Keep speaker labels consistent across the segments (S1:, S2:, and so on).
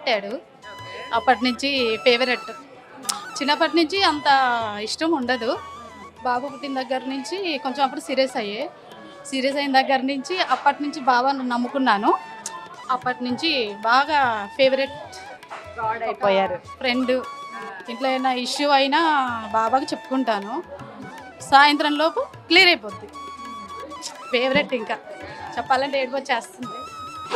S1: పుట్టాడు. అప్పటి నుంచి ఫేవరెట్. చిన్నప్పటి నుంచి అంత ఇష్టం ఉండదు. బాబు పుట్టిన దగ్గర నుంచి కొంచెం అప్పుడు సీరియస్ అయిన దగ్గర నుంచి అప్పటి నుంచి బాబాను నమ్ముకున్నాను. అప్పటి నుంచి బాగా ఫేవరెట్
S2: అయిపోయారు.
S1: ఫ్రెండ్. ఇంట్లో ఏమైనా ఇష్యూ అయినా బాబాకి చెప్పుకుంటాను. సాయంత్రం లోపు క్లియర్ అయిపోద్ది. ఫేవరెట్. ఇంకా చెప్పాలంటే ఏడుపు వచ్చేస్తుంది.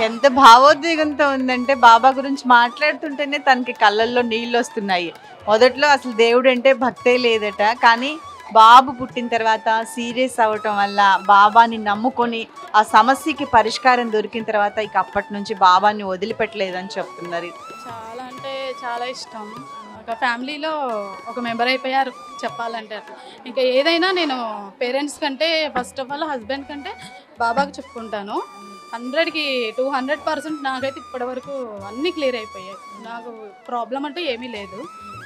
S2: ఎంత భావోద్వేగంతో ఉందంటే బాబా గురించి మాట్లాడుతుంటేనే తనకి కళ్ళల్లో నీళ్ళు వస్తున్నాయి. మొదట్లో అసలు దేవుడు అంటే భక్తే లేదట, కానీ బాబు పుట్టిన తర్వాత సీరియస్ అవ్వటం వల్ల బాబాని నమ్ముకొని ఆ సమస్యకి పరిష్కారం దొరికిన తర్వాత ఇక అప్పటి నుంచి బాబాని వదిలిపెట్టలేదని చెప్తున్నారు.
S1: చాలా అంటే చాలా ఇష్టం. ఒక ఫ్యామిలీలో ఒక మెంబర్ అయిపోయారు చెప్పాలంటే. అట్లా ఇంకా ఏదైనా నేను పేరెంట్స్ కంటే ఫస్ట్ ఆఫ్ ఆల్ హస్బెండ్ కంటే బాబాకి చెప్పుకుంటాను. 100కి 200% నాకైతే ఇప్పటివరకు అన్నీ క్లియర్ అయిపోయాయి. నాకు ప్రాబ్లం అంటూ ఏమీ లేదు.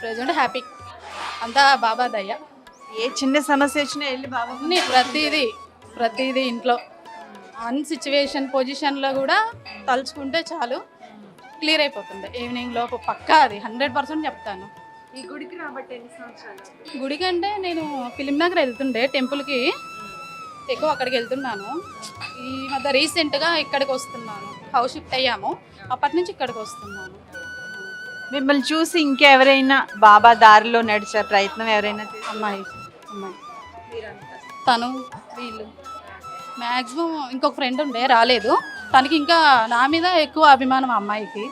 S1: Present happy. అంతా బాబా దయ.
S2: ఏ చిన్న సమస్య వచ్చినా వెళ్ళి బాబా
S1: అన్నీ ప్రతిదీ ఇంట్లో సిచ్యువేషన్ పొజిషన్లో కూడా తలుచుకుంటే చాలు క్లియర్ అయిపోతుంది. ఈవినింగ్ లోపు పక్కా అది 100% చెప్తాను.
S2: ఈ గుడికి రాబట్టి ఎన్ని సంవత్సరాలు?
S1: గుడికి అంటే నేను ఫిలిం నగర్ వెళ్తుండే టెంపుల్కి, ఎక్కువ అక్కడికి వెళ్తున్నాను. ఈ మధ్య రీసెంట్గా ఇక్కడికి వస్తున్నాను. హౌస్ షిఫ్ట్ అయ్యాము, అప్పటి నుంచి ఇక్కడికి వస్తున్నాను.
S2: మిమ్మల్ని చూసి ఇంకెవరైనా బాబా దారిలో నడిచే ప్రయత్నం ఎవరైనా
S1: అమ్మాయి తను వీళ్ళు మ్యాక్సిమం. ఇంకొక ఫ్రెండ్ ఉండే రాలేదు. తనకి ఇంకా నా మీద ఎక్కువ అభిమానం అమ్మాయికి.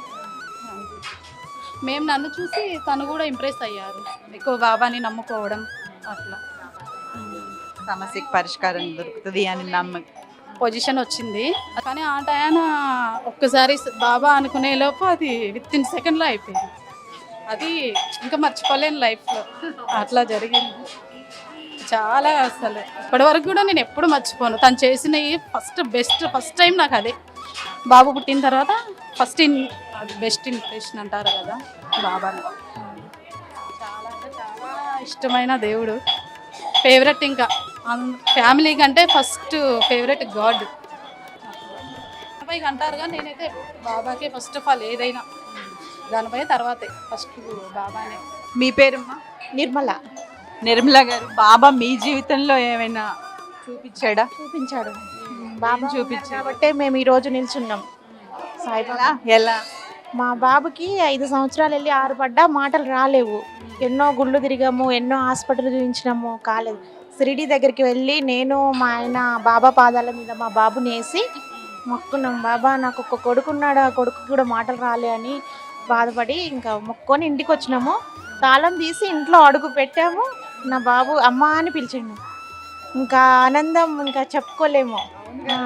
S1: మేము నన్ను చూసి తను కూడా ఇంప్రెస్ అయ్యారు. ఎక్కువ బాబాని నమ్ముకోవడం అట్లా.
S2: సమస్యకి పరిష్కారం దొరుకుతుంది అని నమ్మకం.
S1: పొజిషన్ వచ్చింది, కానీ ఆ టైం ఒక్కసారి బాబా అనుకునే లోపు అది విత్ ఇన్ సెకండ్లో అయిపోయింది. అది ఇంకా మర్చిపోలేను లైఫ్లో. అట్లా జరిగింది. చాలా అసలు ఇప్పటివరకు కూడా నేను ఎప్పుడు మర్చిపోను. తను చేసినవి ఫస్ట్ టైం నాకు అదే. బాబు పుట్టిన తర్వాత బెస్ట్ ఇంప్రెషన్ అంటారు కదా బాబాని. చాలా అంటే చాలా ఇష్టమైన దేవుడు. ఫేవరెట్. ఇంకా ఫ్యామిలీ కంటే ఫస్ట్ ఫేవరెట్ గాడ్. గణపైకి అంటారు కానీ నేనైతే బాబాకే ఫస్ట్ ఆఫ్ ఆల్. ఏదైనా గణపై తర్వాతే ఫస్ట్ బాబానే.
S2: మీ పేరమ్మా? నిర్మల గారు, బాబా మీ జీవితంలో ఏమైనా చూపించాడా?
S3: చూపించాడు. బాబా
S2: చూపించాడు
S3: కాబట్టి మేము ఈరోజు నిల్చున్నాం. సాయిబాబా
S2: ఎలా?
S3: మా బాబుకి 5 సంవత్సరాలు వెళ్ళి 6 పడ్డా మాటలు రాలేవు. ఎన్నో గుళ్ళు తిరిగాము, ఎన్నో హాస్పిటల్ చూపించినాము, కాలేదు. షిరిడి దగ్గరికి వెళ్ళి నేను మా ఆయన బాబా పాదాల మీద మా బాబుని వేసి మొక్కున్నాం. బాబా నాకు ఒక కొడుకున్నాడు, ఆ కొడుకు కూడా మాటలు రాలే అని బాధపడి ఇంకా మొక్కొని ఇంటికి వచ్చినాము. తాళం తీసి ఇంట్లో అడుగు పెట్టాము. నా బాబు అమ్మ అని పిలిచాడు. ఇంకా ఆనందం ఇంకా చెప్పుకోలేము.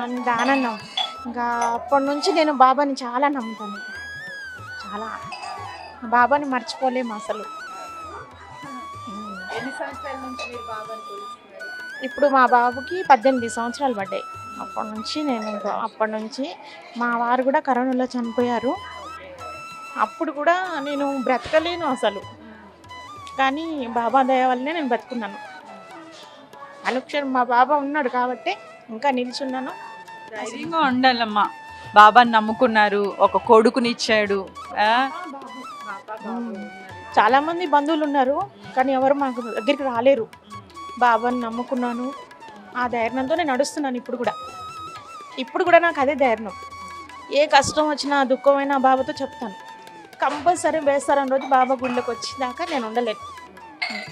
S3: అంత ఆనందం. ఇంకా అప్పటి నుంచి నేను బాబాని చాలా నమ్ముతాను. చాలా బాబాని మర్చిపోలేము అసలు.
S2: ఎన్ని సంవత్సరాల నుంచి మీరు బాబాని కొలుస్తున్నారు?
S3: ఇప్పుడు మా బాబుకి 18 సంవత్సరాలు పడ్డాయి. అప్పటి నుంచి మా వారు కూడా కరోనాలో చనిపోయారు. అప్పుడు కూడా నేను బ్రతకలేను అసలు, కానీ బాబా దయ వల్లనే నేను బతుకున్నాను. అనుక్షణం మా బాబా ఉన్నాడు కాబట్టి ఇంకా నిల్చున్నాను.
S2: ధైర్యంగా ఉండాలమ్మా. బాబాని నమ్ముకున్నారు, ఒక కొడుకునిచ్చాడు.
S3: చాలా మంది బంధువులు ఉన్నారు, కానీ ఎవరు మాకు దగ్గరికి రాలేరు. బాబాని నమ్ముకున్నాను. ఆ ధైర్యంతో నేను నడుస్తున్నాను. ఇప్పుడు కూడా నాకు అదే ధైర్యం. ఏ కష్టం వచ్చినా దుఃఖమైనా బాబాతో చెప్తాను. కంపల్సరీ వేస్తారని రోజు బాబా గుళ్ళకి వచ్చినాక నేను ఉండలేను.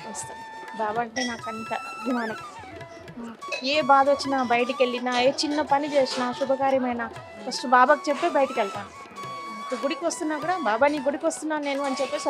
S3: వస్తాను. బాబా అంటే నాకు అంత అభిమానం. ఏ బాధ వచ్చినా, బయటికి వెళ్ళినా, ఏ చిన్న పని చేసినా, శుభకార్యమైనా ఫస్ట్ బాబాకి చెప్పి బయటికి వెళ్తాను. గుడికి వస్తున్నా కూడా బాబా నీ గుడికి వస్తున్నాను నేను అని చెప్పేసి వస్తాను.